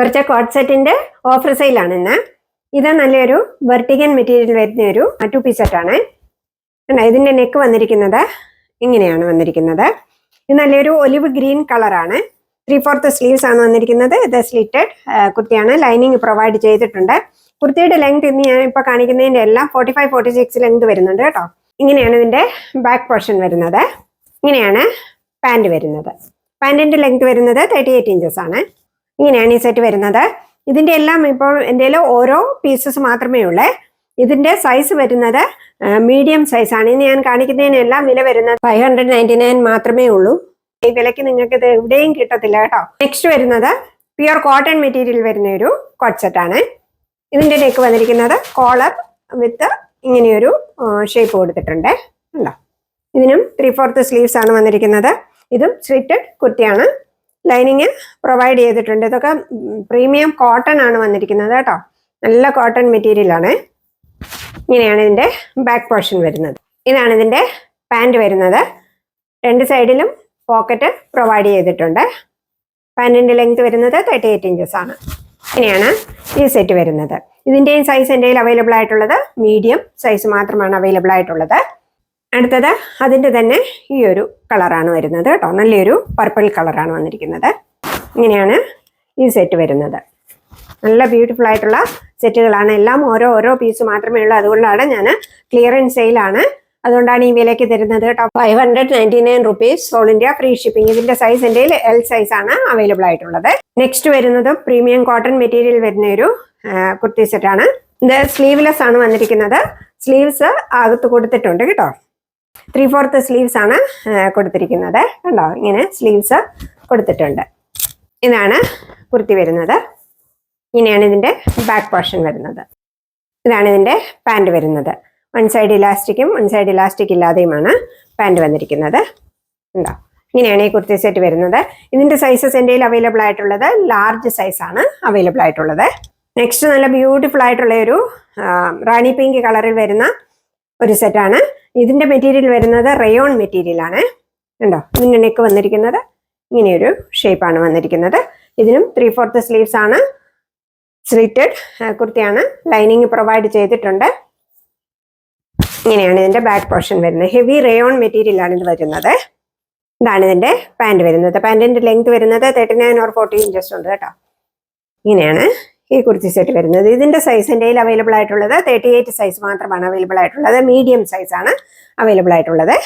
കുറച്ച് കോട്ട് സെറ്റിന്റെ ഓഫർ സെയിലാണ് ഇന്ന്. ഇത് നല്ലൊരു വെർട്ടിഗൻ മെറ്റീരിയൽ വരുന്ന ഒരു 2 പീസ് സെറ്റാണ്. ഇതിന്റെ നെക്ക് വന്നിരിക്കുന്നത് ഇങ്ങനെയാണ് വന്നിരിക്കുന്നത്. ഇത് നല്ലൊരു ഒലിവ് ഗ്രീൻ കളറാണ്. 3/4 സ്ലീവ്സ് ആണ് വന്നിരിക്കുന്നത്. ഇത് സ്ലിറ്റഡ് കുർത്തിയാണ്. ലൈനിങ് പ്രൊവൈഡ് ചെയ്തിട്ടുണ്ട്. കുർത്തിയുടെ ലെങ്ത് ഇന്ന് ഞാൻ ഇപ്പോൾ കാണിക്കുന്നതിന്റെ എല്ലാം 45-46 ലെങ്ത് വരുന്നുണ്ട് കേട്ടോ. ഇങ്ങനെയാണ് ഇതിന്റെ ബാക്ക് പോർഷൻ വരുന്നത്. ഇങ്ങനെയാണ് പാൻറ് വരുന്നത്. പാൻറിന്റെ ലെങ്ത് വരുന്നത് 38 ഇഞ്ചസ് ആണ്. ഇങ്ങനെയാണ് ഈ സെറ്റ് വരുന്നത്. ഇതിന്റെ എല്ലാം ഇപ്പോൾ എൻ്റെ ഓരോ പീസസ് മാത്രമേ ഉള്ളൂ. ഇതിന്റെ സൈസ് വരുന്നത് മീഡിയം സൈസ് ആണ്. ഇനി ഞാൻ കാണിക്കുന്നതിനെല്ലാം വില വരുന്നത് 599 മാത്രമേ ഉള്ളൂ. ഈ വിലയ്ക്ക് നിങ്ങൾക്ക് ഇത് എവിടെയും കിട്ടത്തില്ല കേട്ടോ. നെക്സ്റ്റ് വരുന്നത് പ്യുർ കോട്ടൺ മെറ്റീരിയൽ വരുന്ന ഒരു കോട്ട് സെറ്റ് ആണ്. ഇതിന്റെ നെക്ക് വന്നിരിക്കുന്നത് കോളർ വിത്ത് ഇങ്ങനെയൊരു ഷേപ്പ് കൊടുത്തിട്ടുണ്ട്. ഉണ്ടോ? ഇതിനും 3/4 സ്ലീവ്സ് ആണ് വന്നിരിക്കുന്നത്. ഇതും സ്ലിറ്റഡ് കുർത്തിയാണ്. ലൈനിങ് പ്രൊവൈഡ് ചെയ്തിട്ടുണ്ട്. ഇതൊക്കെ പ്രീമിയം കോട്ടൺ ആണ് വന്നിരിക്കുന്നത് കേട്ടോ. നല്ല കോട്ടൺ മെറ്റീരിയൽ ആണ്. ഇങ്ങനെയാണ് ഇതിന്റെ ബാക്ക് പോർഷൻ വരുന്നത്. ഇതാണ് ഇതിന്റെ പാൻറ് വരുന്നത്. രണ്ട് സൈഡിലും പോക്കറ്റ് പ്രൊവൈഡ് ചെയ്തിട്ടുണ്ട്. പാൻറിന്റെ ലെങ്ത് വരുന്നത് 38 ഇഞ്ചസ് ആണ്. ഇങ്ങനെയാണ് ഈ സെറ്റ് വരുന്നത്. ഇതിന്റെയും സൈസ് എൻ്റെ കയ്യിൽ അവൈലബിൾ ആയിട്ടുള്ളത് മീഡിയം സൈസ് മാത്രമാണ് അവൈലബിൾ ആയിട്ടുള്ളത്. അടുത്തത് അതിൻ്റെ തന്നെ ഈ ഒരു കളറാണ് വരുന്നത് കേട്ടോ. നല്ലൊരു പർപ്പിൾ കളറാണ് വന്നിരിക്കുന്നത്. ഇങ്ങനെയാണ് ഈ സെറ്റ് വരുന്നത്. നല്ല ബ്യൂട്ടിഫുൾ ആയിട്ടുള്ള സെറ്റുകളാണ്. എല്ലാം ഓരോ പീസ് മാത്രമേ ഉള്ളൂ. അതുകൊണ്ടാണ് ഞാൻ ക്ലിയറൻസ് സെയിലാണ്. അതുകൊണ്ടാണ് ഈ വിലയ്ക്ക് തരുന്നത് കേട്ടോ. 599 rupees all India free shipping. ഇതിന്റെ സൈസ് എൻ്റെ L സൈസ് ആണ് അവൈലബിൾ ആയിട്ടുള്ളത്. നെക്സ്റ്റ് വരുന്നത് പ്രീമിയം കോട്ടൺ മെറ്റീരിയൽ വരുന്ന ഒരു കുർത്തി സെറ്റാണ്. ഇത് സ്ലീവ്ലെസ് ആണ് വന്നിരിക്കുന്നത്. സ്ലീവ്സ് അകത്ത് കൊടുത്തിട്ടുണ്ട് കേട്ടോ. 3/4 സ്ലീവ്സ് ആണ് കൊടുത്തിരിക്കുന്നത്. കണ്ടോ? ഇങ്ങനെ സ്ലീവ്സ് കൊടുത്തിട്ടുണ്ട്. ഇതാണ് കുർത്തി വരുന്നത്. ഇങ്ങനെയാണ് ഇതിന്റെ ബാക്ക് പോർഷൻ വരുന്നത്. ഇതാണ് ഇതിന്റെ പാൻറ് വരുന്നത്. വൺ സൈഡ് ഇലാസ്റ്റിക്കും വൺ സൈഡ് ഇലാസ്റ്റിക് ഇല്ലാതെയുമാണ് പാൻറ് വന്നിരിക്കുന്നത്. ഉണ്ടോ? ഇങ്ങനെയാണ് ഈ കുർത്തി സെറ്റ് വരുന്നത്. ഇതിന്റെ സൈസസ് എൻ്റെ അവൈലബിൾ ആയിട്ടുള്ളത് ലാർജ് സൈസ് ആണ് അവൈലബിൾ ആയിട്ടുള്ളത്. നെക്സ്റ്റ് നല്ല ബ്യൂട്ടിഫുൾ ആയിട്ടുള്ള ഒരു റാണി പിങ്ക് കളറിൽ വരുന്ന ഒരു സെറ്റാണ്. ഇതിന്റെ മെറ്റീരിയൽ വരുന്നത് റയോൺ മെറ്റീരിയൽ ആണ്. ഉണ്ടോ? ഇതിന്റെ നെക്ക് വന്നിരിക്കുന്നത് ഇങ്ങനെയൊരു ഷേപ്പാണ് വന്നിരിക്കുന്നത്. ഇതിനും 3/4 സ്ലീവ്സ് ആണ്. സ്ലിറ്റഡ് കുർത്തിയാണ്. ലൈനിങ് പ്രൊവൈഡ് ചെയ്തിട്ടുണ്ട്. ഇങ്ങനെയാണ് ഇതിന്റെ ബാക്ക് പോർഷൻ വരുന്നത്. ഹെവി റയോൺ മെറ്റീരിയൽ ആണ് ഇത് വരുന്നത്. ഇതാണ് ഇതിന്റെ പാൻറ് വരുന്നത്. പാൻറിന്റെ ലെങ്ത് വരുന്നത് 39 or 40 ഇഞ്ചസ് ഉണ്ട് കേട്ടോ. ഇങ്ങനെയാണ് ഈ കുർത്തി സെറ്റ് വരുന്നത്. ഇതിന്റെ സൈസ് എൻ്റെ അവൈലബിൾ ആയിട്ടുള്ളത് 38 സൈസ് മാത്രമാണ് അവൈലബിൾ ആയിട്ടുള്ളത്. മീഡിയം സൈസ് ആണ് അവൈലബിൾ ആയിട്ടുള്ളത്.